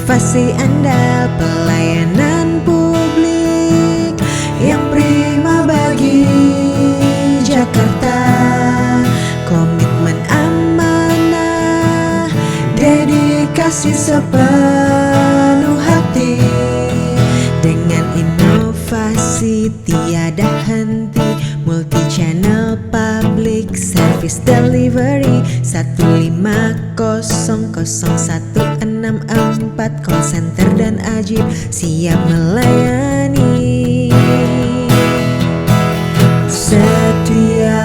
inovasi andal, pelayanan publik yang prima bagi Jakarta. Komitmen amanah, dedikasi sepenuh hati. Dengan inovasi tiada henti, multi-channel public service delivery 1500164 call center dan ajib siap melayani. Setia.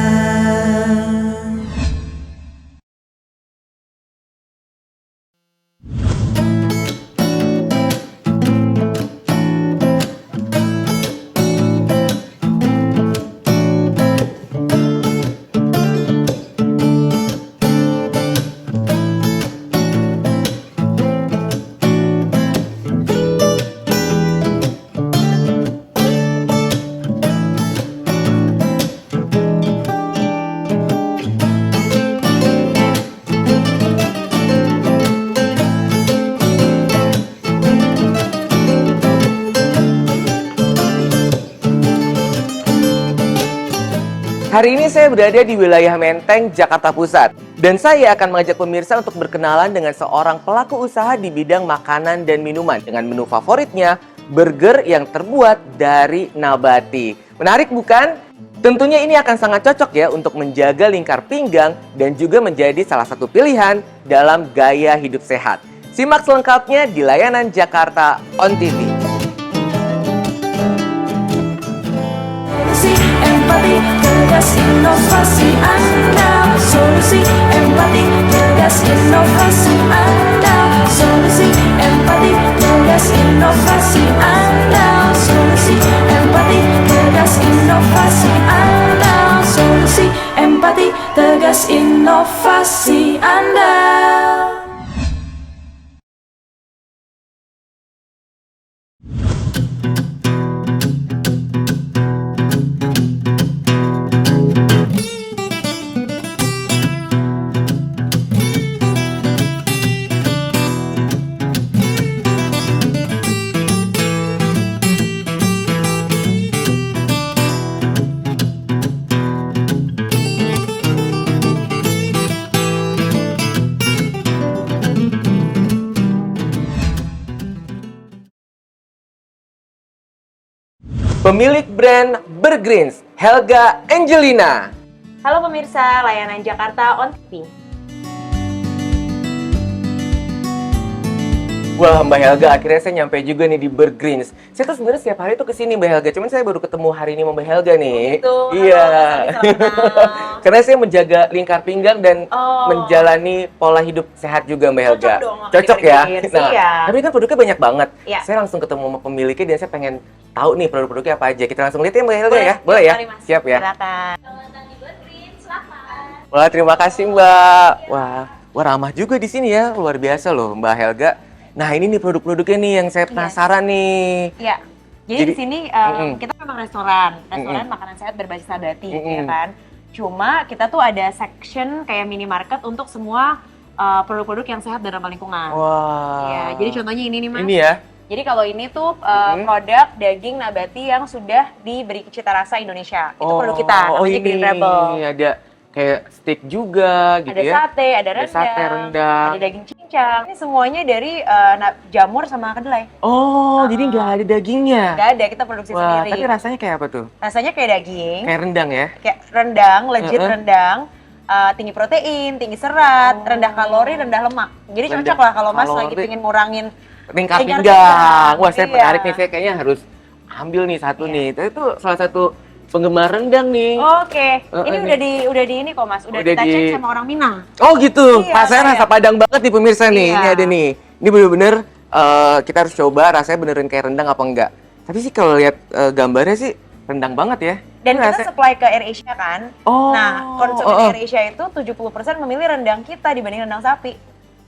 Hari ini saya berada di wilayah Menteng, Jakarta Pusat. Dan saya akan mengajak pemirsa untuk berkenalan dengan seorang pelaku usaha di bidang makanan dan minuman. Dengan menu favoritnya, burger yang terbuat dari nabati. Menarik bukan? Tentunya ini akan sangat cocok ya untuk menjaga lingkar pinggang dan juga menjadi salah satu pilihan dalam gaya hidup sehat. Simak selengkapnya di layanan Jakarta On TV. Empati, tegas inovasi Anda. Solusi empati, tegas inovasi Anda. Solusi empati, tegas inovasi Anda. Solusi empati, tegas inovasi Anda. Solusi empati, tegas inovasi Anda. Pemilik brand Burgreens, Helga Angelina. Halo pemirsa layanan Jakarta On TV. Wah, Mbak Helga, akhirnya saya nyampe juga nih di Burgreens. Saya tuh sebenarnya setiap hari tuh kesini Mbak Helga, cuman saya baru ketemu hari ini sama Mbak Helga nih. Gitu. Iya. Halo, Karena saya menjaga lingkar pinggang dan menjalani pola hidup sehat juga Mbak Helga. Cocok dong, Cocok ya. Burgreens, Nah, iya. tapi kan produknya banyak banget. Iya. Saya langsung ketemu sama pemiliknya dan saya pengen tahu nih produk-produknya apa aja. Kita langsung lihat ya Mbak Helga Boleh, ya. Boleh ya? mari, Mas. Siap ya. Silakan. Wah, terima kasih Mbak. Wah ramah juga di sini ya. Luar biasa loh Mbak Helga. Nah, ini nih produk-produknya nih yang saya penasaran nih. Iya. Jadi di sini kita memang restoran makanan sehat berbasis nabati, ya kan. Cuma kita tuh ada section kayak minimarket untuk semua produk-produk yang sehat dan ramah lingkungan. Wah. Ya, jadi contohnya ini nih Mas. Ini ya. Jadi kalau ini tuh produk daging nabati yang sudah diberi cita rasa Indonesia. Itu produk kita, namanya Green Rebel. Ini ada kayak steak juga gitu Ada ya. sate, ada sate rendang. ada daging cincang. Ini semuanya dari jamur sama kedelai. Oh, jadi nggak ada dagingnya. Nggak ada, kita produksi Wah, sendiri. tapi rasanya kayak apa tuh? Rasanya kayak daging, Kayak rendang ya? kayak rendang, legit rendang. Tinggi protein, tinggi serat, rendah kalori, rendah lemak. Jadi Rendah cocok lah kalau Mas lagi kalori. pengen ngurangin Lingkar lingkar pinggang. Wah, saya Iya. menarik nih. Saya kayaknya harus ambil nih satu nih. Itu salah satu penggemar rendang nih. Oke, ini udah di ini kok Mas, udah kita cek sama orang Minang. Oh gitu, Iya, Pak, saya iya. rasa Padang banget nih pemirsa nih. Iya. Ini ada nih. Ini bener-bener kita harus coba rasanya beneran kayak rendang apa enggak. Tapi sih kalau lihat gambarnya sih rendang banget ya. Dan Ini kita supply ke AirAsia kan. Oh. Nah, konsumen AirAsia itu 70% memilih rendang kita dibanding rendang sapi.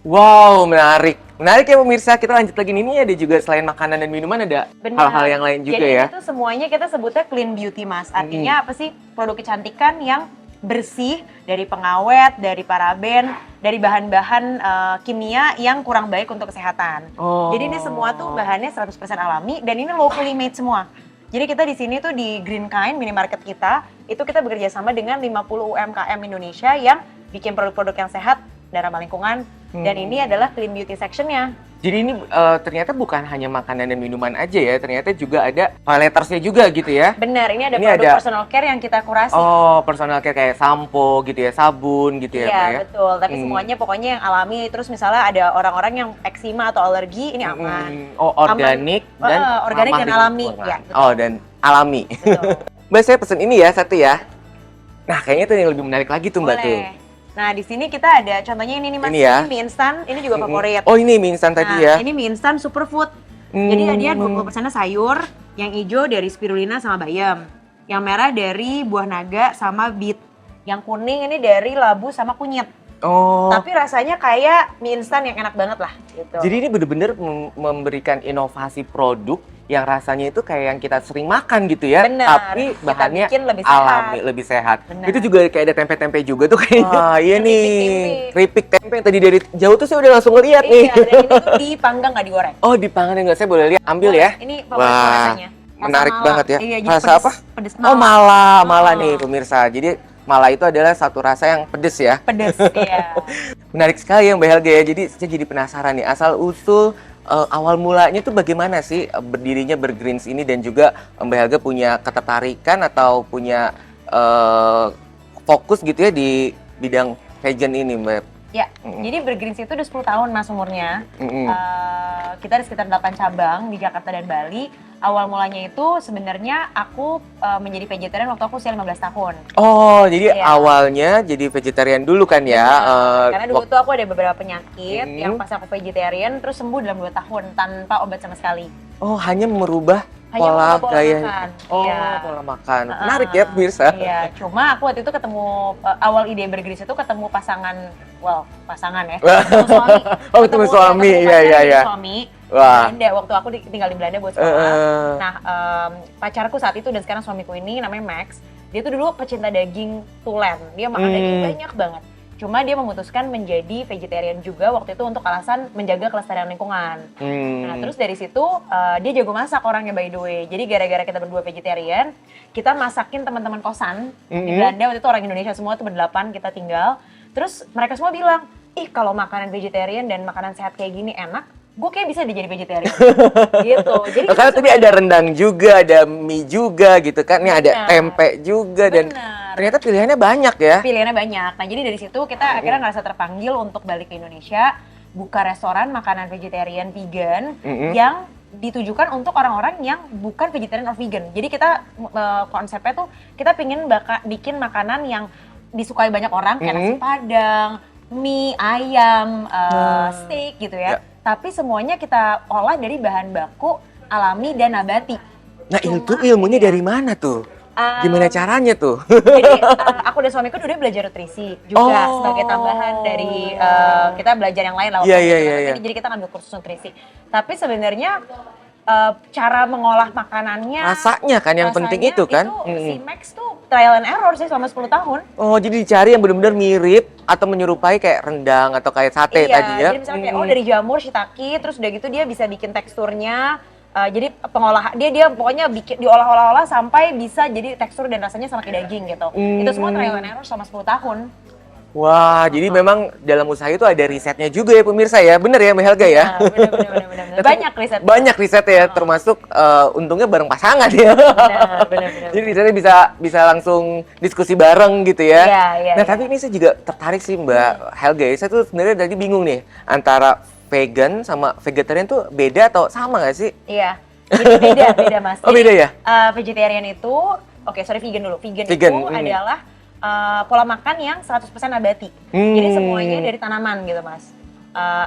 Wow, menarik. Menarik ya pemirsa, kita lanjut lagi nih. Ini ada juga selain makanan dan minuman ada Benar. hal-hal yang lain juga Jadi ya. itu semuanya kita sebutnya clean beauty Mas. Artinya apa sih? Produk kecantikan yang bersih dari pengawet, dari paraben, dari bahan-bahan kimia yang kurang baik untuk kesehatan. Jadi ini semua tuh bahannya 100% alami dan ini locally made semua. Jadi kita di sini tuh di Green Kind minimarket kita, itu kita bekerja sama dengan 50 UMKM Indonesia yang bikin produk-produk yang sehat dan ramah lingkungan. Dan ini adalah clean beauty sectionnya. Jadi ini ternyata bukan hanya makanan dan minuman aja ya, ternyata juga ada toilettersnya juga gitu ya. Benar, ini ada produk personal care yang kita kurasi. Oh, personal care kayak sampo gitu ya, sabun gitu ya, Mbak ya? Iya, betul. Tapi semuanya pokoknya yang alami. Terus misalnya ada orang-orang yang eksima atau alergi, ini aman. Oh, organik dan organik dan alami. Ya, betul. Oh, dan alami. Betul. Mbak, saya pesen ini ya, satu ya. Nah, kayaknya itu yang lebih menarik lagi tuh, Mbak tuh. Nah, di sini kita ada contohnya ini nih Mas, ini ya. Ini mie instan, ini juga favorit. Oh, ini mie instan tadi ya. Ini mie instan superfood. Jadi dia 20% sayur, yang hijau dari spirulina sama bayam. Yang merah dari buah naga sama beet. Yang kuning ini dari labu sama kunyit. Oh. Tapi rasanya kayak mie instan yang enak banget lah gitu. Jadi ini benar-benar memberikan inovasi produk yang rasanya itu kayak yang kita sering makan gitu ya. Bener. Tapi bahannya lebih sehat. alami, lebih sehat. Bener. Itu juga kayak ada tempe-tempe juga tuh kayaknya. Oh, Iya nih, keripik tempe yang tadi dari jauh tuh saya udah langsung ngeliat nih. Iya, dan ini tuh dipanggang nggak digoreng. Oh, dipanggang enggak, saya boleh lihat, ambil ya. Ini favorit rasanya. Menarik banget ya. Iya, rasa pedes, apa? Pedes Oh, mala nih pemirsa. Jadi mala itu adalah satu rasa yang pedes ya. Pedes, iya. Menarik sekali ya Mbak Helga ya. Jadi saya jadi penasaran nih, asal usul awal mulanya tuh bagaimana sih berdirinya Bergreens ini, dan juga Mbak Helga punya ketertarikan atau punya fokus gitu ya di bidang vegan ini, Mbak? Ya, jadi Bergreens itu udah 10 tahun Mas umurnya. Kita ada sekitar 8 cabang di Jakarta dan Bali. Awal mulanya itu sebenarnya aku menjadi vegetarian waktu aku usia 15 tahun. Oh, jadi awalnya jadi vegetarian dulu kan ya? Karena dulu tuh aku ada beberapa penyakit yang pas aku vegetarian terus sembuh dalam 2 tahun tanpa obat sama sekali. Oh, hanya merubah pola gaya. Oh, pola makan. Menarik ya pemirsa. Iya, cuma aku waktu itu ketemu awal ide Bergreens itu ketemu pasangan ya. Ketemu suami. Iya. Suami. Wah. Belanda, waktu aku tinggal di Belanda buat sekolah. Nah, pacarku saat itu dan sekarang suamiku ini namanya Max. Dia tuh dulu pecinta daging tulen. Dia makan daging banyak banget. Cuma dia memutuskan menjadi vegetarian juga waktu itu untuk alasan menjaga kelestarian lingkungan. Nah, terus dari situ dia jago masak orangnya by the way. Jadi gara-gara kita berdua vegetarian, kita masakin teman-teman kosan di Belanda. Waktu itu orang Indonesia semua tuh ber-8 kita tinggal. Terus mereka semua bilang, ih kalau makanan vegetarian dan makanan sehat kayak gini enak, gue kayak bisa deh jadi vegetarian. Gitu. Jadi karena tadi ada rendang juga, ada mie juga gitu kan. Ini ada tempe juga dan ternyata pilihannya banyak ya. Pilihannya banyak. Nah, jadi dari situ kita akhirnya ngerasa terpanggil untuk balik ke Indonesia, buka restoran makanan vegetarian vegan yang ditujukan untuk orang-orang yang bukan vegetarian or vegan. Jadi kita konsepnya tuh kita pingin bikin makanan yang disukai banyak orang kayak nasi padang, mie, ayam, steak gitu ya. Tapi semuanya kita olah dari bahan baku alami dan nabati. Nah, itu ilmunya dari mana tuh? Gimana caranya tuh? Jadi aku dan suamiku dulu belajar nutrisi juga sebagai tambahan dari kita belajar yang lain lah. Iya. Jadi kita ngambil kursus nutrisi. Tapi sebenarnya cara mengolah makanannya, rasanya kan yang penting itu kan. Si Max tuh trial and error sih selama 10 tahun. Oh, jadi dicari yang benar-benar mirip atau menyerupai kayak rendang atau kayak sate tadi ya. Jadi misalnya kayak dari jamur shiitake, terus udah gitu dia bisa bikin teksturnya. Jadi pengolahan dia pokoknya diolah-olah sampai bisa jadi tekstur dan rasanya sama kayak daging gitu. Itu semua trial and error selama 10 tahun. Wah, jadi memang dalam usaha itu ada risetnya juga ya pemirsa ya. Bener ya Mbak Helga ya? Bener. Banyak riset. Banyak riset ya, termasuk untungnya bareng pasangan ya. Bener. Jadi risetnya bisa langsung diskusi bareng gitu ya. Iya. Nah, tapi ini saya juga tertarik sih Mbak Helga ya. Saya tuh sebenarnya tadi bingung nih antara vegan sama vegetarian tuh beda atau sama nggak sih? Iya, jadi beda Mas. Oh, beda ya? Vegetarian itu, vegan dulu. Vegan itu adalah pola makan yang 100% nabati. Jadi semuanya dari tanaman gitu Mas.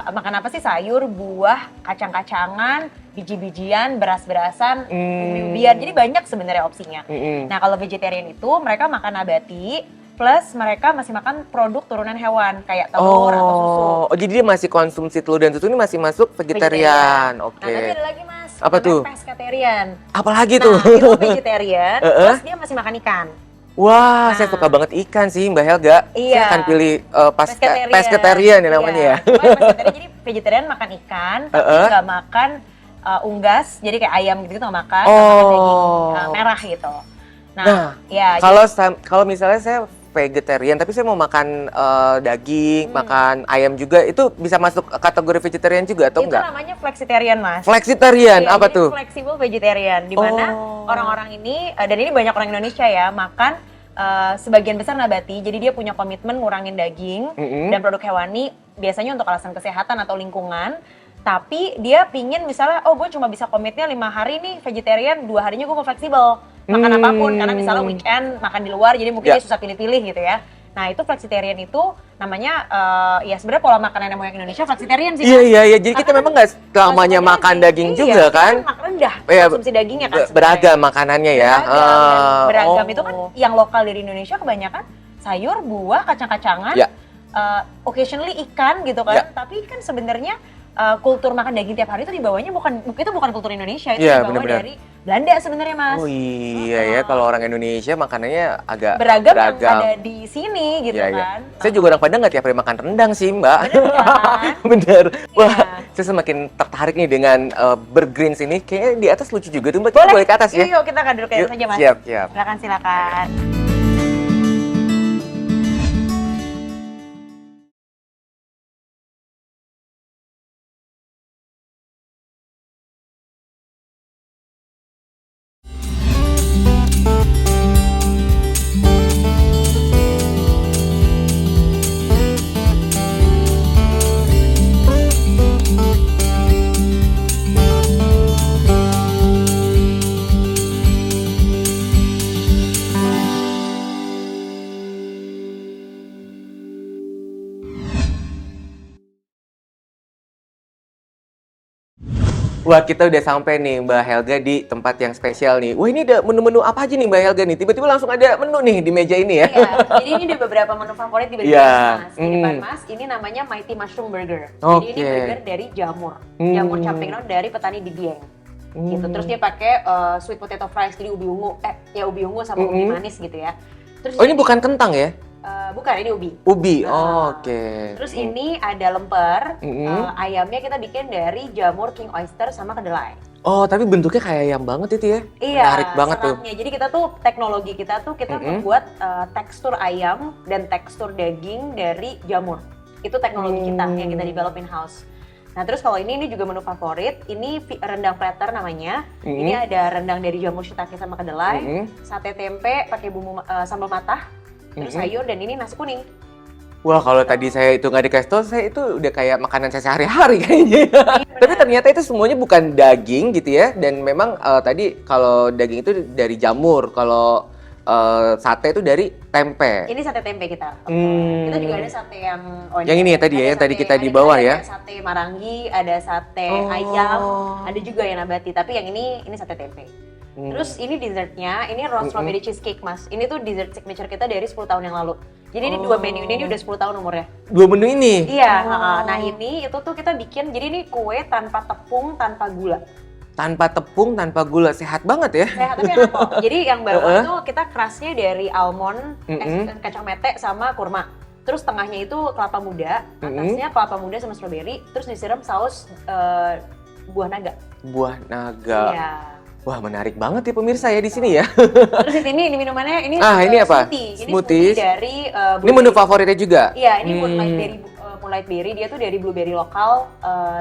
Makan apa sih? Sayur, buah, kacang-kacangan, biji-bijian, beras-berasan, umbi-umbian. Jadi banyak sebenarnya opsinya. Nah, kalau vegetarian itu mereka makan nabati, plus mereka masih makan produk turunan hewan kayak telur atau susu. Oh, jadi dia masih konsumsi telur dan susu ini masih masuk vegetarian. Oke. Nah, tapi ada lagi Mas. Apa tuh? Pescatarian. Apalagi tuh? Itu vegetarian, plus dia masih makan ikan. Wah, saya suka banget ikan sih Mbak Helga. Iya. Saya akan pilih Pescatarian. pescatarian ya namanya ya. Pokoknya pescatarian, jadi vegetarian makan ikan, tapi nggak makan unggas, jadi kayak ayam gitu nggak makan, nggak makan daging merah gitu. Nah, ya. Kalau misalnya saya vegetarian, tapi saya mau makan daging, makan ayam juga, itu bisa masuk kategori vegetarian juga atau enggak? Itu namanya flexitarian, Mas. Flexitarian, Iya, apa jadi tuh? flexible vegetarian, di mana orang-orang ini, dan ini banyak orang Indonesia ya, makan sebagian besar nabati, jadi dia punya komitmen ngurangin daging dan produk hewani, biasanya untuk alasan kesehatan atau lingkungan. Tapi dia pingin misalnya, oh gue cuma bisa komitnya 5 hari nih vegetarian, 2 harinya gue mau fleksibel makan apapun, karena misalnya weekend makan di luar, jadi mungkin dia susah pilih-pilih gitu ya. Nah itu flexitarian itu namanya, ya sebenarnya pola makanan yang Indonesia flexitarian sih. Iya, jadi kita memang nggak selamanya makan daging juga kan? Makan rendah konsumsi dagingnya kan. Beragam makanannya ya. Beragam itu kan yang lokal dari Indonesia kebanyakan sayur, buah, kacang-kacangan, occasionally ikan gitu kan. Tapi kan sebenarnya kultur makan daging tiap hari itu dibawanya bukan kultur Indonesia, itu dibawa dari Belanda sebenarnya, Mas. Oh iya ya, kalau orang Indonesia makanannya agak beragam. Yang ada di sini gitu kan. Saya juga orang Padang nggak tiap hari makan rendang sih Mbak. Bener kan? Bener. Wah, saya semakin tertarik nih dengan Burgreens ini. Kayaknya di atas lucu juga tuh Mbak. Kita boleh ke atas ya? Yuk kita duduk ke atas aja, Mas. Siap. Silakan. Wah, kita udah sampai nih Mbak Helga di tempat yang spesial nih. Wah, ini ada menu-menu apa aja nih Mbak Helga nih? Tiba-tiba langsung ada menu nih di meja ini ya. Iya, jadi ini ada beberapa menu favorit di Mas. Di depan Mas, ini namanya Mighty Mushroom Burger. Jadi ini burger dari jamur. Jamur champignon dari petani di Dieng. Gitu. Terus dia pakai sweet potato fries, jadi ubi ungu sama ubi manis gitu ya. Terus ini bukan kentang ya? Bukan, ini ubi. Oke. Terus ini ada lemper, ayamnya kita bikin dari jamur king oyster sama kedelai. Oh, tapi bentuknya kayak ayam banget itu ya? Iya, menarik banget tuh. Jadi kita tuh, teknologi kita tuh, kita membuat tekstur ayam dan tekstur daging dari jamur. Itu teknologi kita yang kita develop in-house. Nah terus kalau ini juga menu favorit, ini rendang platter namanya. Ini ada rendang dari jamur shiitake sama kedelai, sate tempe pakai bumbu sambal matah, terus sayur, dan ini nasi kuning. Wah, kalau tadi saya itu nggak dikasih tau, saya itu udah kayak makanan saya sehari-hari kayaknya. Tapi ternyata itu semuanya bukan daging gitu ya. Dan memang tadi kalau daging itu dari jamur, kalau sate itu dari tempe. Ini sate tempe kita. Kita juga ada sate yang ini ya tadi ya, yang tadi kita di bawah ya. Ada sate marangi, ada sate ayam, ada juga yang nabati. Tapi yang ini sate tempe. Terus ini dessertnya, ini roast strawberry cheesecake, Mas. Ini tuh dessert signature kita dari 10 tahun yang lalu. Jadi ini 2 menu ini udah 10 tahun umurnya. 2 menu ini? Iya, nah ini itu tuh kita bikin, jadi ini kue tanpa tepung, tanpa gula. Tanpa tepung, tanpa gula, sehat banget ya? Sehat, tapi enak kok. Jadi yang bawah tuh kita kerasnya dari almond, kacang mete sama kurma. Terus tengahnya itu kelapa muda, atasnya kelapa muda sama strawberry, terus disiram saus buah naga. Buah naga. Iya. Wah, menarik banget ya pemirsa ya di sini ya. Terus di sini minumannya ini ini apa? Smoothie. Ini Smoothies dari ini menu favoritnya juga? Iya, ini moonlight berry, dia tuh dari blueberry lokal,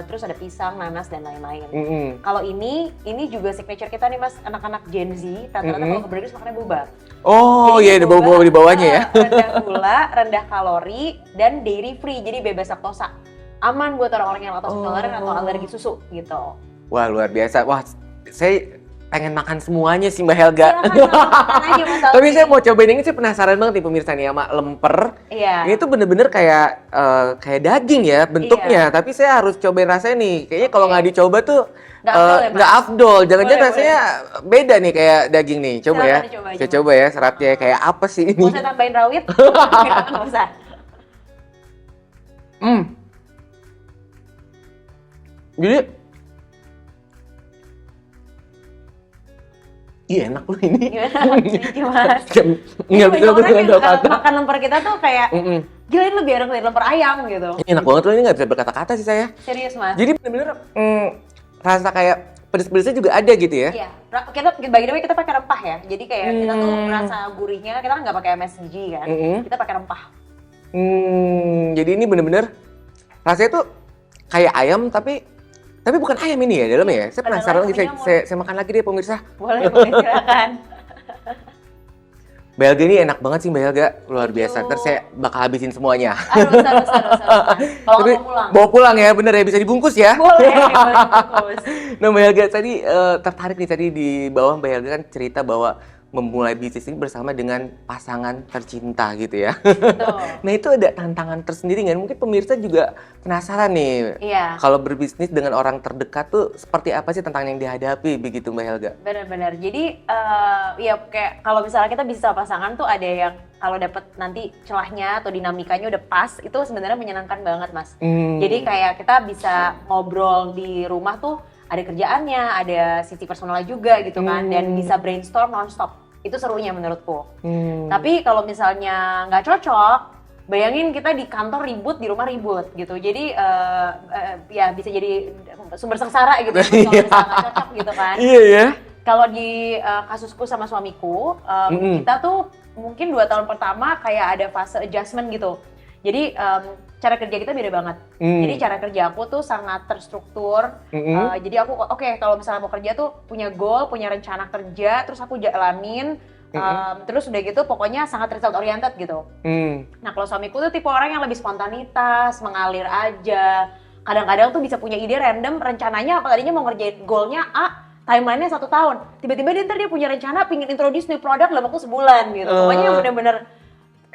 terus ada pisang, nanas, dan lain-lain. Kalau ini juga signature kita nih Mas, anak-anak Gen Z, rata-rata kalau ke Burgers makannya boba. Oh iya, ada boba di bawahnya ya. Rendah gula, rendah kalori, dan dairy free, jadi bebas laktosa. Aman buat orang-orang yang laktosa intoleran atau alergi susu gitu. Wah, luar biasa. Wah, saya pengen makan semuanya sih Mbak Helga. Tapi saya mau cobain ini, saya penasaran banget nih pemirsa nih sama lemper. Iya. Ini tuh bener-bener kayak daging ya bentuknya. Tapi saya harus cobain rasanya nih. Kayaknya kalau nggak dicoba tuh nggak afdol. Jangan-jangan rasanya beda nih kayak daging nih. Coba ya. Saya coba ya seratnya kayak apa sih ini. Mau saya tambahin rawit? Nggak usah. Jadi Iya enak loh ini. Gimana? Gimana? Nggak bisa Banyak orang yang berkata-kata. makan lemper kita tuh kayak, gila ini lebih enak dari lemper ayam gitu. Ini enak banget loh, ini nggak bisa berkata-kata sih saya. Serius mas? Jadi bener-bener rasa kayak pedes-pedesnya juga ada gitu ya. Iya, kita by the way kita pakai rempah ya. Jadi kayak kita tuh rasa gurihnya, kita kan nggak pakai MSG kan, kita pakai rempah. Jadi ini bener-bener rasanya tuh kayak ayam tapi bukan ayam ini ya dalamnya ya. Saya penasaran lagi, saya makan lagi deh pemirsa. Boleh silakan. Mbak Helga ini enak banget sih Mbak Helga, luar biasa. Ntar saya bakal habisin semuanya. Aduh, usah. Kalau Tapi mau pulang. bawa pulang ya, bener ya, bisa dibungkus ya. Boleh dibungkus. Nah Mbak Helga tadi tertarik nih tadi di bawah Mbak Helga kan cerita bahwa memulai bisnis ini bersama dengan pasangan tercinta gitu ya. Betul. Nah itu ada tantangan tersendiri kan? Mungkin pemirsa juga penasaran nih. Iya. Kalau berbisnis dengan orang terdekat tuh seperti apa sih tantangan yang dihadapi begitu Mbak Helga? Benar-benar. Jadi ya kayak kalau misalnya kita bisa pasangan tuh ada yang kalau dapet nanti celahnya atau dinamikanya udah pas, itu sebenarnya menyenangkan banget mas. Jadi kayak kita bisa ngobrol di rumah tuh ada kerjaannya, ada sisi personal juga gitu kan, dan bisa brainstorm nonstop. Itu serunya menurutku. Tapi kalau misalnya nggak cocok, bayangin kita di kantor ribut, di rumah ribut gitu. Jadi ya bisa jadi sumber sengsara gitu kalau misalnya nggak cocok gitu kan. Iya ya. Kalau di kasusku sama suamiku, kita tuh mungkin 2 tahun pertama kayak ada fase adjustment gitu. Jadi cara kerja kita beda banget. Jadi cara kerja aku tuh sangat terstruktur. Jadi aku oke, kalau misalnya mau kerja tuh punya goal, punya rencana kerja, terus aku jalanin. Terus udah gitu pokoknya sangat result oriented gitu. Nah kalau suamiku tuh tipe orang yang lebih spontanitas, mengalir aja. Kadang-kadang tuh bisa punya ide random, rencananya apa tadinya mau ngerjain goalnya A, timelinenya 1 tahun. Tiba-tiba dia punya rencana pingin introduce new product dalam waktu sebulan gitu. Pokoknya yang bener-bener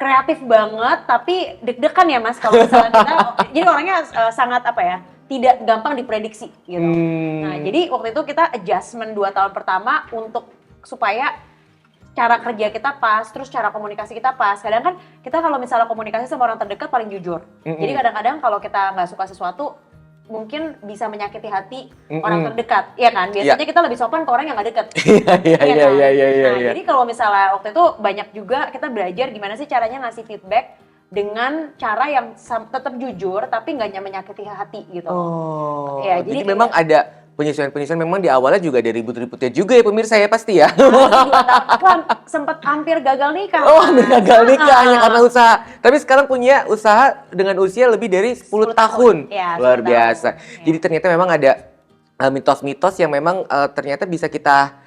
kreatif banget, tapi deg-degan ya mas kalau misalnya kita, jadi orangnya sangat apa ya, tidak gampang diprediksi gitu. Nah jadi waktu itu kita adjustment 2 tahun pertama untuk supaya cara kerja kita pas, terus cara komunikasi kita pas. Kadang kan kita kalau misalnya komunikasi sama orang terdekat paling jujur. Jadi kadang-kadang kalau kita nggak suka sesuatu, mungkin bisa menyakiti hati orang terdekat, ya kan? Biasanya kita lebih sopan ke orang yang nggak dekat. Iya. Jadi kalau misalnya waktu itu banyak juga kita belajar gimana sih caranya ngasih feedback dengan cara yang tetap jujur tapi nggak menyakiti hati gitu. Ya, jadi memang ada penyesuaian memang di awalnya juga ada ribut-ributnya juga ya pemirsa ya pasti ya. Sempat hampir gagal nikah. Hampir gagal nikah hanya karena usaha. Tapi sekarang punya usaha dengan usia lebih dari 10 tahun. Ya, luar biasa. Ya. Jadi ternyata memang ada mitos-mitos yang memang ternyata bisa kita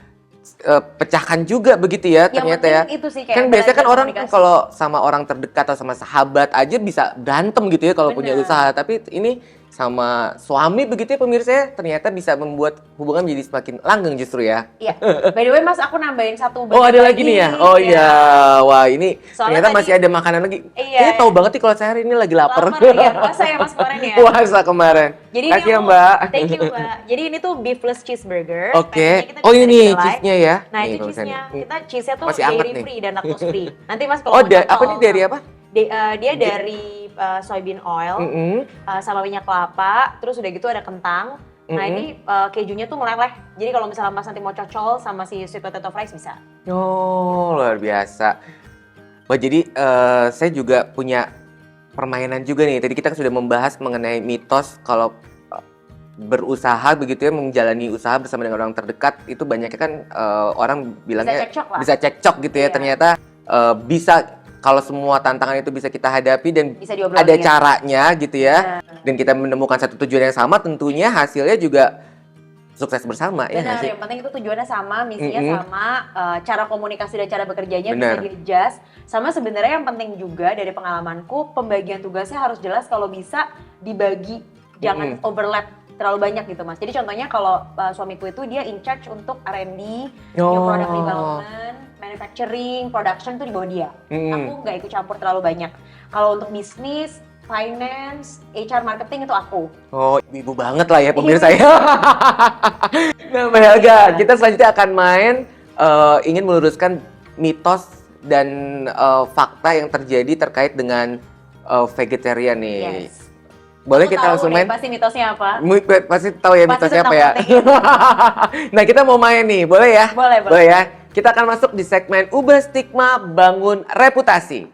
pecahkan juga begitu ya ternyata ya. Itu sih kayak kan biasanya kan orang kalau sama orang terdekat atau sama sahabat aja bisa berantem gitu ya kalau punya usaha. Tapi ini sama suami begitu ya pemirsa ya, ternyata bisa membuat hubungan menjadi semakin langgeng justru ya. Iya. By the way mas, aku nambahin satu Oh ada lagi nih ya? Oh iya. Wah ini soalnya ternyata masih ada makanan lagi. Kayaknya tahu banget nih kalau saya hari ini lagi lapar. Iya, puasa ya mas kemarin ya? Puasa kemarin. Jadi kasih ya mbak. Thank you mbak. Jadi ini tuh beefless cheeseburger. Oke. Oh ini nih cheese-nya ya. Nah itu cheese-nya, cheese-nya tuh masih dairy free dan lactose free. Nanti mas kalau apa nih dari apa? Dia dari soybean oil, sama minyak kelapa, terus udah gitu ada kentang. Nah ini kejunya tuh meleleh, jadi kalau misalnya mas nanti mau cocol sama si sweet potato fries bisa. Oh luar biasa. Wah jadi saya juga punya permainan juga nih. Tadi kita sudah membahas mengenai mitos kalau berusaha begitu ya, menjalani usaha bersama dengan orang terdekat itu banyaknya kan orang bilangnya bisa cekcok gitu ya. Ternyata bisa. Kalau semua tantangan itu bisa kita hadapi dan ada caranya gitu ya. Dan kita menemukan satu tujuan yang sama, tentunya hasilnya juga sukses bersama. Benar, ya, yang penting itu tujuannya sama, misinya sama, cara komunikasi dan cara bekerjanya bisa di-adjust. Sama sebenarnya yang penting juga dari pengalamanku, pembagian tugasnya harus jelas, kalau bisa dibagi, jangan overlap terlalu banyak gitu mas. Jadi contohnya kalau suamiku itu dia in charge untuk R&D, new product development, manufacturing, production itu di bawah dia. Aku nggak ikut campur terlalu banyak. Kalau untuk bisnis, finance, HR, marketing itu aku. Oh, ibu banget lah ya pemirsa ya. Nah Mbak Helga, kita selanjutnya akan main ingin meluruskan mitos dan fakta yang terjadi terkait dengan vegetarian nih. Yes. Boleh Aku kita tahu langsung deh main? pasti mitosnya apa. Pasti tahu ya Pasti mitosnya apa tentang ya. Nah, kita mau main nih, boleh ya? Boleh. Boleh ya. Kita akan masuk di segmen Ubah Stigma, Bangun Reputasi.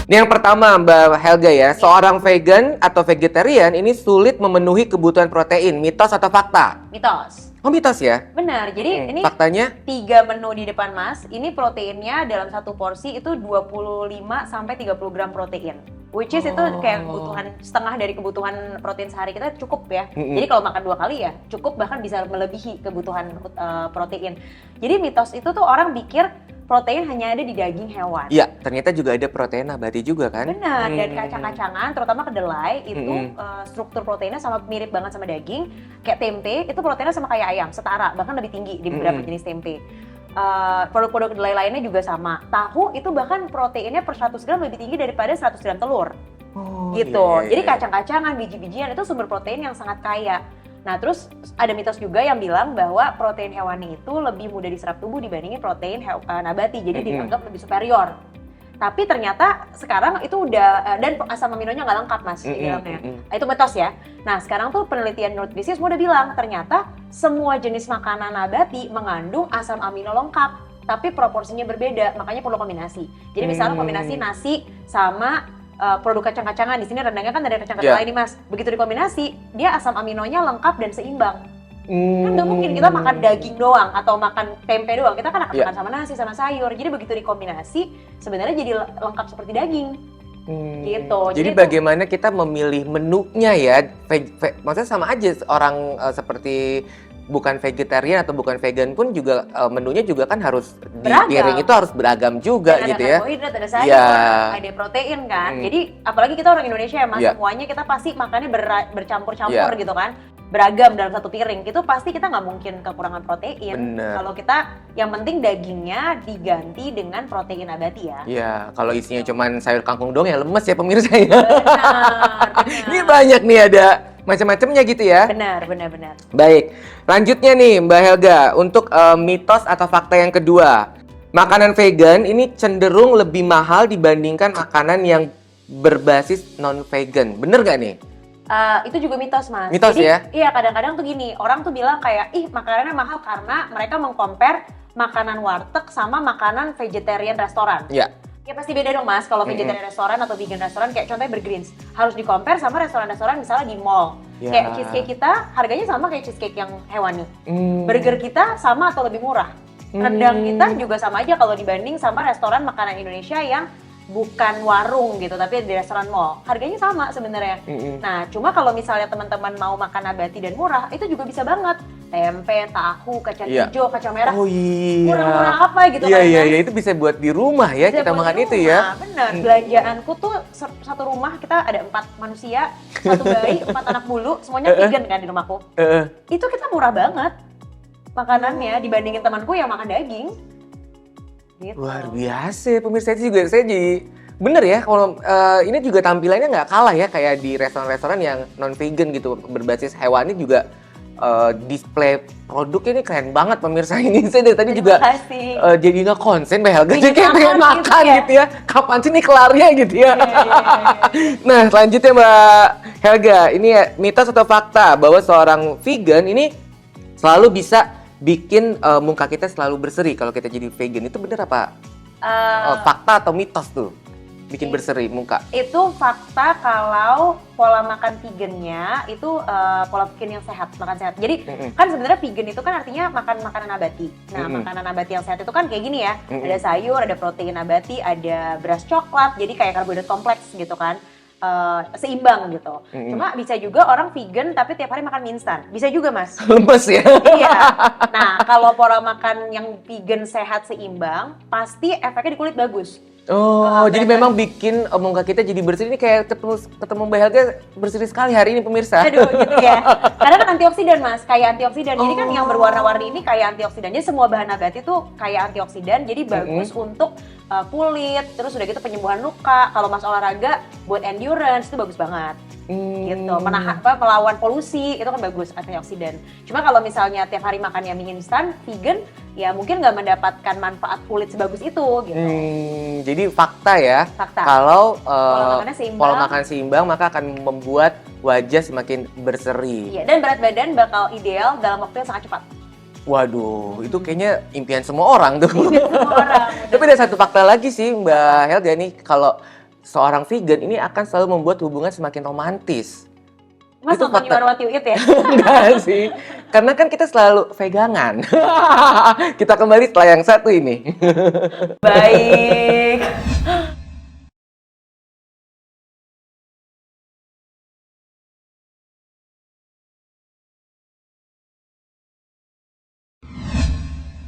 Ini yang pertama Mbak Helga ya, seorang vegan atau vegetarian ini sulit memenuhi kebutuhan protein, mitos atau fakta? Mitos. Oh mitos ya? Benar. Jadi ini Faktanya? 3 menu di depan Mas, ini proteinnya dalam satu porsi itu 25 sampai 30 gram protein. Which is itu kayak kebutuhan setengah dari kebutuhan protein sehari kita cukup ya. Jadi kalau makan 2 kali ya cukup, bahkan bisa melebihi kebutuhan protein. Jadi mitos itu tuh orang pikir protein hanya ada di daging hewan. Iya, ternyata juga ada protein nabati juga kan? Benar, dan kacang-kacangan, terutama kedelai itu struktur proteinnya sama mirip banget sama daging. Kayak tempe, itu proteinnya sama kayak ayam, setara, bahkan lebih tinggi di beberapa jenis tempe. Produk-produk kedelai lainnya juga sama. Tahu itu bahkan proteinnya per 100 gram lebih tinggi daripada 100 gram telur. Gitu. Jadi kacang-kacangan, biji-bijian itu sumber protein yang sangat kaya. Nah, terus ada mitos juga yang bilang bahwa protein hewani itu lebih mudah diserap tubuh dibandingin protein nabati, jadi dianggap lebih superior. Tapi ternyata sekarang itu udah, dan asam aminonya nggak lengkap Mas di dalamnya. Itu mitos ya. Nah, sekarang tuh penelitian nutrisi semua udah bilang ternyata semua jenis makanan nabati mengandung asam amino lengkap, tapi proporsinya berbeda, makanya perlu kombinasi. Jadi misalnya kombinasi nasi sama produk kacang-kacangan, di sini rendangnya kan ada kacang-kacang ini Mas. Begitu dikombinasi, dia asam aminonya lengkap dan seimbang. Kan nggak mungkin kita makan daging doang atau makan tempe doang, kita kan akan makan sama nasi, sama sayur. Jadi begitu dikombinasi, sebenarnya jadi lengkap seperti daging. Gitu. Jadi bagaimana kita memilih menunya ya? Maksudnya sama aja orang seperti bukan vegetarian atau bukan vegan pun juga menunya juga kan harus di piring itu harus beragam juga dan gitu ada ya. Karbohidrat, ada sayur, ada protein kan. Jadi apalagi kita orang Indonesia ya Mas, semuanya kita pasti makannya bercampur-campur gitu kan. Beragam dalam satu piring, itu pasti kita nggak mungkin kekurangan protein. Kalau kita yang penting dagingnya diganti dengan protein nabati ya. Iya, kalau isinya cuman sayur kangkung doang ya lemes ya pemirsa ya. Benar. Ini banyak nih ada macam-macamnya gitu ya. Benar. Baik, lanjutnya nih Mbak Helga untuk mitos atau fakta yang kedua. Makanan vegan ini cenderung lebih mahal dibandingkan makanan yang berbasis non-vegan. Bener gak nih? Itu juga mitos Mas. Mitos. Jadi, ya? Iya, kadang-kadang tuh gini, orang tuh bilang kayak, ih makanannya mahal karena mereka meng-compare makanan warteg sama makanan vegetarian restoran. Iya. Ya pasti beda dong Mas, kalau vegetarian restoran atau vegan restoran, kayak contohnya Burgerins harus di-compare sama restoran-restoran misalnya di mall. Kayak cheesecake kita harganya sama kayak cheesecake yang hewani. Burger kita sama atau lebih murah. Rendang kita juga sama aja kalau dibanding sama restoran makanan Indonesia yang bukan warung gitu, tapi di restoran mall. Harganya sama sebenarnya. Nah, cuma kalau misalnya teman-teman mau makan nabati dan murah, itu juga bisa banget. Tempe, tahu, kacang hijau, kacang merah. Oh iya. Murah-murah apa gitu kan. Iya, itu bisa buat di rumah ya, Bisa kita buat makan di itu rumah, ya. Bener, belanjaanku tuh satu rumah kita ada 4 manusia, 1 bayi, 4 anak bulu, semuanya vegan kan di rumahku. Itu kita murah banget makanannya dibandingin temanku yang makan daging. Gitu. Luar biasa, pemirsa itu juga saya jadi bener ya kalau ini juga tampilannya nggak kalah ya kayak di restoran-restoran yang non vegan gitu berbasis hewani juga display produknya ini keren banget pemirsa ini. Saya dari tadi juga jadi nggak konsen Mbak Helga, jadi kayak pengen makan gitu ya. Kapan sih nih kelarnya gitu ya. Nah selanjutnya Mbak Helga, ini ya, mitos atau fakta bahwa seorang vegan ini selalu bisa bikin muka kita selalu berseri kalau kita jadi vegan, itu bener apa? Fakta atau mitos tuh bikin berseri muka? Itu fakta kalau pola makan vegannya itu pola vegan yang sehat, makan sehat. Jadi kan sebenarnya vegan itu kan artinya makan makanan nabati. Nah makanan nabati yang sehat itu kan kayak gini ya, ada sayur, ada protein nabati, ada beras coklat, jadi kayak karbohidrat kompleks gitu kan. Seimbang gitu. Cuma bisa juga orang vegan tapi tiap hari makan mie instan. Bisa juga Mas. Lemes ya? Iya. Nah kalau pola makan yang vegan sehat seimbang, pasti efeknya di kulit bagus. Oh, jadi memang bikin muka kita jadi bersih. Ini kayak ketemu Mbak Helga bersih sekali hari ini pemirsa. Aduh gitu ya. Karena kan antioksidan Mas, kayak antioksidan. Jadi kan yang berwarna-warni ini kayak antioksidan. Jadi semua bahan nabati tuh kayak antioksidan. Jadi bagus untuk kulit, terus udah gitu penyembuhan luka. Kalau Mas olahraga buat endurance itu bagus banget. Gitu, melawan polusi itu kan bagus antioksidan. Cuma kalau misalnya tiap hari makan yang mie instan, vegan ya mungkin nggak mendapatkan manfaat kulit sebagus itu gitu. Jadi fakta ya, Fakta. kalau Pola makannya seimbang. pola makan seimbang maka akan membuat wajah semakin berseri. Iya, dan berat badan bakal ideal dalam waktu yang sangat cepat. Waduh, itu kayaknya impian semua orang tuh. Semua orang. Tapi ada satu fakta lagi sih Mbak Helga nih, kalau seorang vegan ini akan selalu membuat hubungan semakin romantis. Mas Itu nonton fakta. You Are What You Eat ya? Enggak sih, karena kan kita selalu vegangan. Kita kembali setelah yang satu ini. Baik.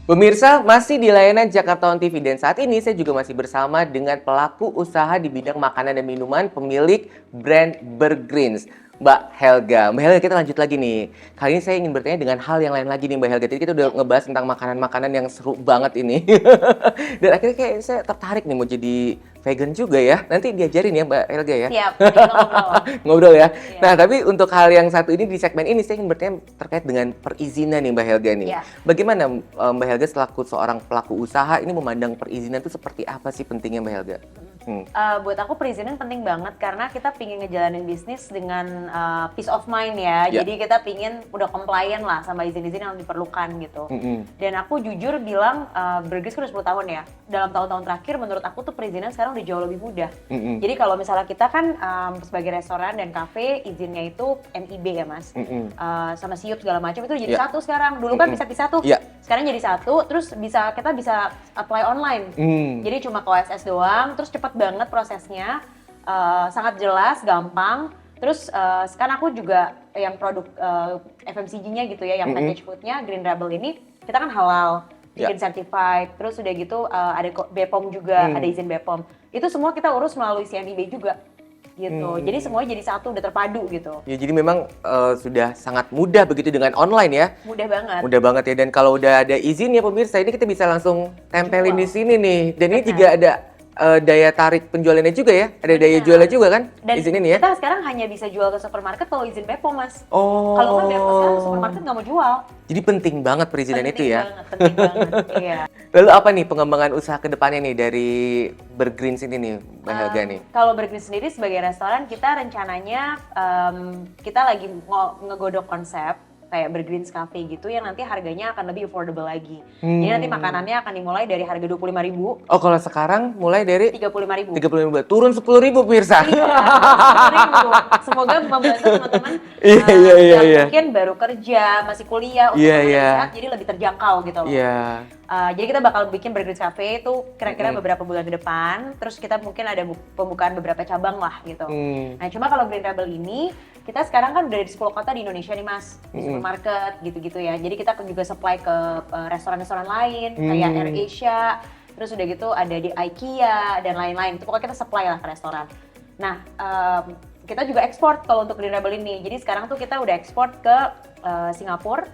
Pemirsa, masih di layanan Jakarta On TV dan saat ini saya juga masih bersama dengan pelaku usaha di bidang makanan dan minuman pemilik brand Bergreens, Mbak Helga. Mbak Helga, kita lanjut lagi nih. Kali ini saya ingin bertanya dengan hal yang lain lagi nih Mbak Helga. Jadi kita udah ngebahas tentang makanan-makanan yang seru banget ini. Dan akhirnya kayak saya tertarik nih mau jadi vegan juga ya. Nanti diajarin ya Mbak Helga ya. Siap, nanti kita ngobrol. Ngobrol ya. Iya. Nah, tapi untuk hal yang satu ini di segmen ini saya ingin bertanya terkait dengan perizinan nih Mbak Helga nih. Iya. Bagaimana Mbak Helga selaku seorang pelaku usaha ini memandang perizinan itu seperti apa sih pentingnya Mbak Helga? Buat aku perizinan penting banget karena kita pingin ngejalanin bisnis dengan peace of mind ya. Ya. Jadi kita pingin udah compliant lah sama izin-izin yang diperlukan gitu. Dan aku jujur bilang Bergreens kan udah 10 tahun ya. Dalam tahun-tahun terakhir menurut aku tuh perizinan sekarang udah jauh lebih mudah. Jadi kalau misalnya kita kan sebagai restoran dan kafe izinnya itu MIB ya Mas. Sama SIUP segala macam itu udah jadi Ya. satu sekarang. Dulu kan pisah-pisah tuh. Ya. Sekarang jadi satu, terus kita bisa apply online. Jadi cuma ke OSS doang, terus cepet banget prosesnya, sangat jelas, gampang. Terus sekarang aku juga yang produk FMCG-nya gitu ya, yang package food-nya Green Rebel ini, kita kan halal, vegan certified, terus udah gitu ada BPOM juga, ada izin BPOM. Itu semua kita urus melalui CNIB juga. Gitu. Jadi semuanya jadi satu, udah terpadu gitu. Ya, jadi memang sudah sangat mudah begitu dengan online ya. Mudah banget. Mudah banget ya, dan kalau udah ada izin ya pemirsa, ini kita bisa langsung tempelin Jual. di sini nih. Dan ini Benar. juga ada daya tarik penjualannya juga ya, ada daya Benar. jualnya juga kan Dan izin ini ya. kita sekarang hanya bisa jual ke supermarket kalau izin BPOM Mas. Oh. Kalau kan BPOM sekarang supermarket nggak mau jual. Jadi penting banget perizinan itu ya. Penting banget, iya. Lalu apa nih pengembangan usaha kedepannya nih dari Bergreens ini nih Mbak Helga nih? Kalau Bergreens sendiri sebagai restoran, kita rencananya kita lagi ngegodok konsep kayak Bergreens Cafe gitu yang nanti harganya akan lebih affordable lagi. Jadi nanti makanannya akan dimulai dari harga 25.000, Oh, kalau sekarang mulai dari 35.000. 35.000, turun 10.000 pemirsa. Iya, 10.000. Semoga membantu teman-teman Iya. yang mungkin baru kerja, masih kuliah, untuk Iya, makanan iya. yang sehat, jadi lebih terjangkau gitu loh. Iya. Jadi kita bakal bikin Bergreens Cafe itu kira-kira beberapa bulan ke depan. Terus kita mungkin ada pembukaan beberapa cabang lah gitu. Nah cuma kalau Green Rebel ini, kita sekarang kan udah di 10 kota di Indonesia nih Mas. Di supermarket gitu-gitu ya. Jadi kita juga supply ke restoran-restoran lain, kayak AirAsia. Terus udah gitu ada di IKEA dan lain-lain. Itu pokoknya kita supply lah ke restoran. Nah kita juga ekspor kalau untuk Green Rebel ini. Jadi sekarang tuh kita udah ekspor ke Singapura,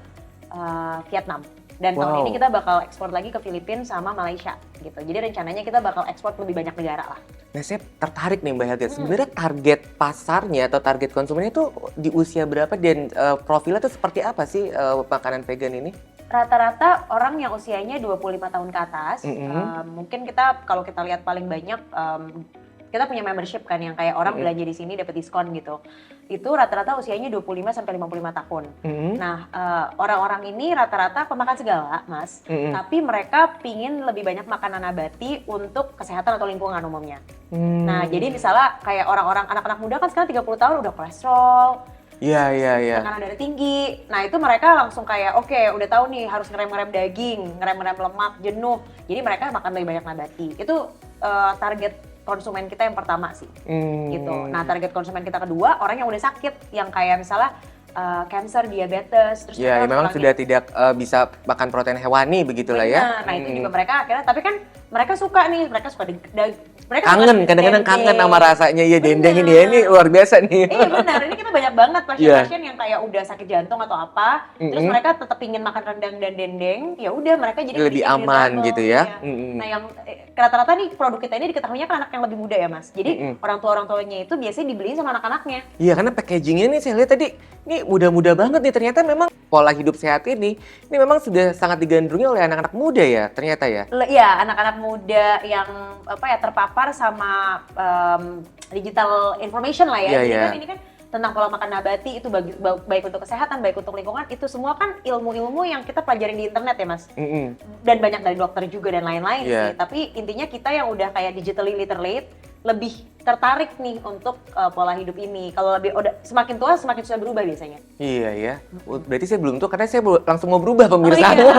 Vietnam. Dan tahun ini kita bakal ekspor lagi ke Filipina sama Malaysia gitu. Jadi rencananya kita bakal ekspor lebih banyak negara lah. Nah, saya tertarik nih Mbak Helga. Sebenarnya target pasarnya atau target konsumennya itu di usia berapa dan profilnya tuh seperti apa sih makanan vegan ini? Rata-rata orang yang usianya 25 tahun ke atas, mungkin kita kalau kita lihat paling banyak kita punya membership kan yang kayak orang belanja di sini dapat diskon gitu. Itu rata-rata usianya 25 sampai 55 tahun. Nah, orang-orang ini rata-rata pemakan segala, Mas. Tapi mereka pingin lebih banyak makanan nabati untuk kesehatan atau lingkungan umumnya. Nah, jadi misalnya kayak orang-orang anak-anak muda kan sekarang 30 tahun udah kolesterol, Iya. tekanan darah tinggi. Nah, itu mereka langsung kayak oke, udah tahu nih harus ngerem-ngerem daging, ngerem-ngerem lemak, jenuh. Jadi mereka makan lebih banyak nabati. Itu target konsumen kita yang pertama sih, gitu. Nah, target konsumen kita kedua orang yang udah sakit, yang kayak misalnya cancer, diabetes, terus Ya, mereka memang lagi- sudah tidak bisa makan protein hewani begitulah ya. Benar. Nah, itu juga mereka akhirnya, tapi kan mereka suka nih, mereka suka mereka Kangen, suka kadang-kadang kangen dendeng. sama rasanya. Iya, dendeng ini Benar. ya, ini luar biasa nih. Iya benar, ini kita banyak banget pasien-pasien yang kayak udah sakit jantung atau apa, terus mereka tetap ingin makan rendang dan dendeng, ya udah mereka jadi Lebih bikin aman Green Rebel, gitu ya. iya. Nah yang rata-rata nih produk kita ini diketahuinya kan anak yang lebih muda ya Mas, jadi orang tuanya itu biasanya dibeliin sama anak-anaknya. Iya, karena packagingnya nih saya lihat tadi, ini mudah-mudah banget nih. Ternyata memang pola hidup sehat ini memang sudah sangat digandrungi oleh anak-anak muda ya ternyata ya. Iya, anak-anak muda yang terpapar sama digital information lah ya. Iya, Jadi iya. kan ini kan tentang pola makan nabati itu baik untuk kesehatan, baik untuk lingkungan, itu semua kan ilmu-ilmu yang kita pelajarin di internet ya Mas. Dan banyak dari dokter juga dan lain-lain Iya. sih. Tapi intinya kita yang udah kayak digitally literate lebih tertarik nih untuk pola hidup ini. Kalau semakin tua semakin susah berubah biasanya. Iya ya. Berarti saya belum tua karena saya langsung mau berubah pemirsa. Oh, iya.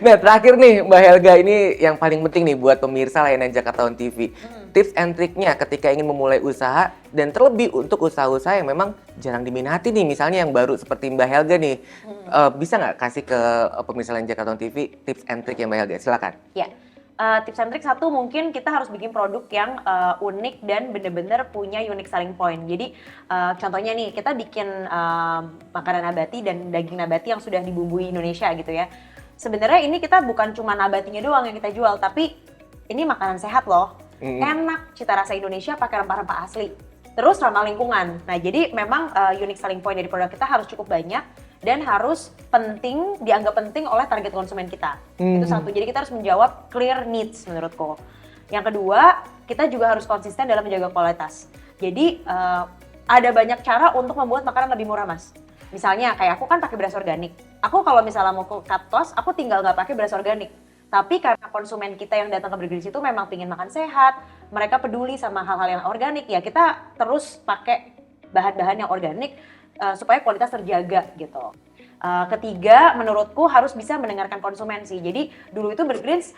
Nah terakhir nih Mbak Helga, ini yang paling penting nih buat pemirsa layanan Jakarta On TV. Tips and triknya ketika ingin memulai usaha dan terlebih untuk usaha-usaha yang memang jarang diminati nih, misalnya yang baru seperti Mbak Helga nih. Bisa nggak kasih ke pemirsa layanan Jakarta On TV tips and trik ya Mbak Helga? Silakan. Ya. Tips and trik satu, mungkin kita harus bikin produk yang unik dan bener-bener punya unique selling point. Jadi contohnya nih, kita bikin makanan nabati dan daging nabati yang sudah dibumbui Indonesia gitu ya. Sebenarnya ini kita bukan cuma nabatinya doang yang kita jual, tapi ini makanan sehat loh. Enak, cita rasa Indonesia pakai rempah-rempah asli. Terus ramah lingkungan. Nah jadi memang unique selling point dari produk kita harus cukup banyak dan harus dianggap penting oleh target konsumen kita. Itu satu, jadi kita harus menjawab clear needs menurutku. Yang kedua, kita juga harus konsisten dalam menjaga kualitas. Jadi ada banyak cara untuk membuat makanan lebih murah Mas. Misalnya kayak aku kan pakai beras organik. Aku kalau misalnya mau cut cost, aku tinggal nggak pakai beras organik. Tapi karena konsumen kita yang datang ke Burger Genius itu memang pengen makan sehat, mereka peduli sama hal-hal yang organik, ya kita terus pakai bahan-bahan yang organik supaya kualitas terjaga gitu. Ketiga, menurutku harus bisa mendengarkan konsumen sih. Jadi dulu itu Burger Genius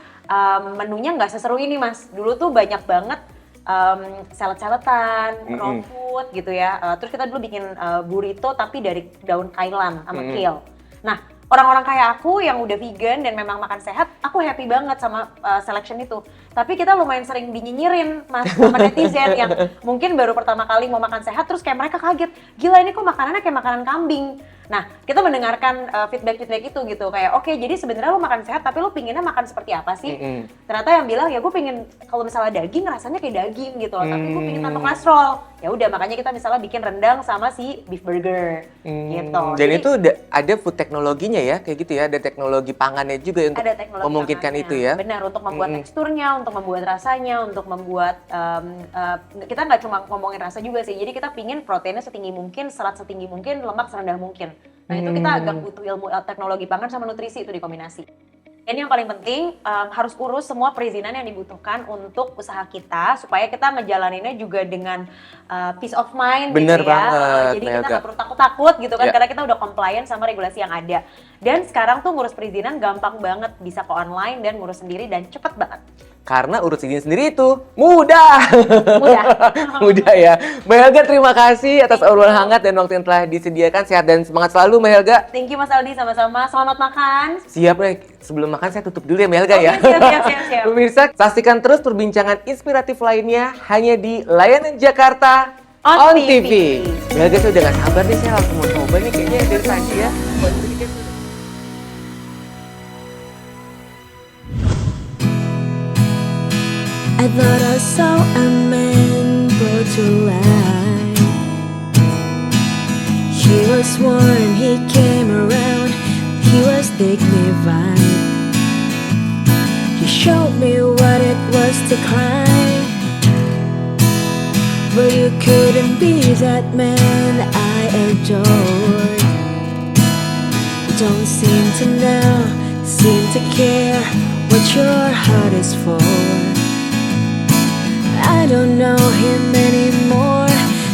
menunya nggak seseru ini Mas. Dulu tuh banyak banget salad-saladan, raw food gitu ya. Terus kita dulu bikin burrito tapi dari daun kailan sama kale. Nah, orang-orang kayak aku yang udah vegan dan memang makan sehat, aku happy banget sama selection itu. Tapi kita lumayan sering dinyinyirin Mas sama netizen yang mungkin baru pertama kali mau makan sehat terus kayak mereka kaget, gila ini kok makanannya kayak makanan kambing. Nah, kita mendengarkan feedback itu gitu, kayak oke, jadi sebenarnya lo makan sehat tapi lo pinginnya makan seperti apa sih? Ternyata yang bilang ya gue pingin kalau misalnya daging rasanya kayak daging gitu, tapi gue pingin tanpa kolesterol. Ya udah, makanya kita misalnya bikin rendang sama si beef burger gitu. Dan jadi, itu ada food teknologinya ya, kayak gitu ya, ada teknologi pangannya juga untuk memungkinkan itu ya. Benar, untuk membuat teksturnya, untuk membuat rasanya, untuk membuat kita nggak cuma ngomongin rasa juga sih. Jadi kita pingin proteinnya setinggi mungkin, serat setinggi mungkin, lemak serendah mungkin. Nah itu kita agak butuh ilmu teknologi pangan sama nutrisi itu dikombinasi. Ini yang paling penting, harus urus semua perizinan yang dibutuhkan untuk usaha kita supaya kita ngejalaninnya juga dengan peace of mind. Bener gitu ya. banget, Jadi kita nggak perlu takut-takut gitu kan, Ya. karena kita udah compliant sama regulasi yang ada. Dan sekarang tuh ngurus perizinan gampang banget, bisa ke online dan ngurus sendiri dan cepet banget. Karena urus izin sendiri itu mudah. Mudah. Mudah ya. Mbak Helga, terima kasih atas obrolan hangat dan waktu yang telah disediakan. Sehat dan semangat selalu Mbak Helga. Thank you Mas Aldi, sama-sama. Selamat makan. Siap nih, sebelum makan saya tutup dulu ya Mbak Helga ya. Siap. Pemirsa, saksikan terus perbincangan inspiratif lainnya hanya di Layanan Jakarta On On TV. TV. Mbak Helga, saya udah gak sabar nih, saya langsung mau coba nih kayaknya dari tadi ya. I thought I saw a man brought to life. He was warm, he came around, he was dignified. He showed me what it was to cry, but you couldn't be that man I adored. You don't seem to know, seem to care what your heart is for. I don't know him anymore.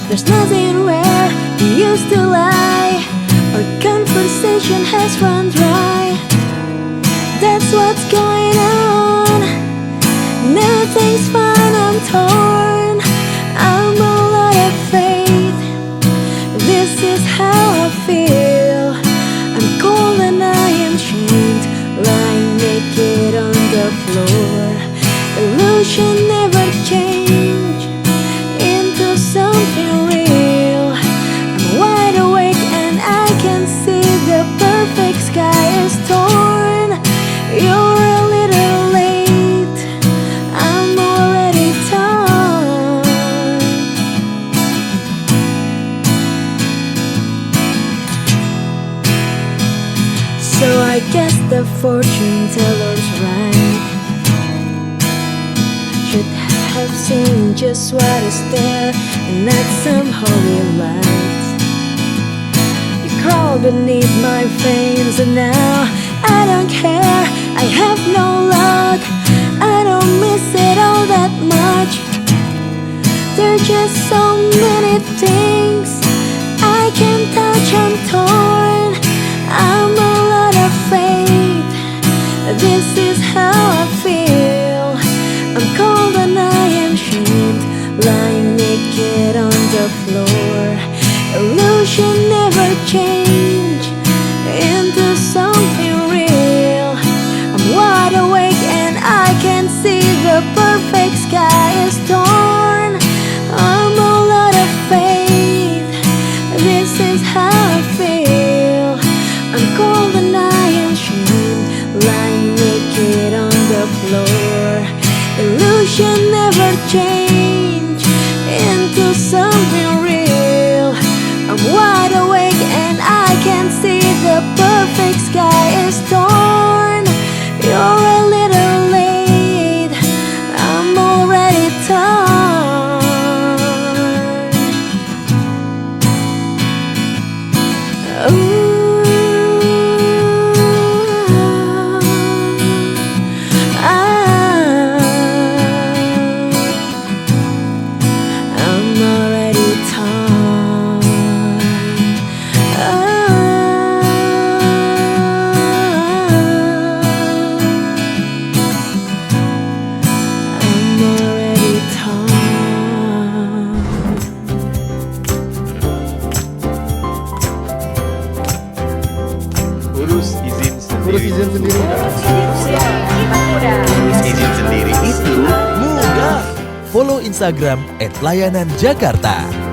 There's nothing where he used to lie. Our conversation has run dry. That's what's going on. Nothing's fine, I'm torn. I'm all out of faith. This is how I feel. I'm cold and I am chained, lying naked on the floor. Illusion never change into something real. I'm wide awake and I can see the perfect sky is torn. You're a I guess the fortune teller's right. Should have seen just what is there and not some holy lights. You crawl beneath my veins and now I don't care. I have no luck, I don't miss it all that much. There's just so many things I can't touch, I'm torn, I'm all out of faith. This is how I feel. I'm cold and I am shamed, lying naked on the floor. Illusion never change into something real. I'm wide awake and I can see the perfect sky is torn. I'm all out of faith. This is how I feel. I'm cold and I am shamed, lying naked on the floor. Illusion never change into something real. I'm wide awake and I can see the perfect sky is torn. You're a little late, I'm already torn. I'm already torn. I'm already torn. Urus izin sendiri. Izin sendiri itu mudah. Follow Instagram @layananjakarta.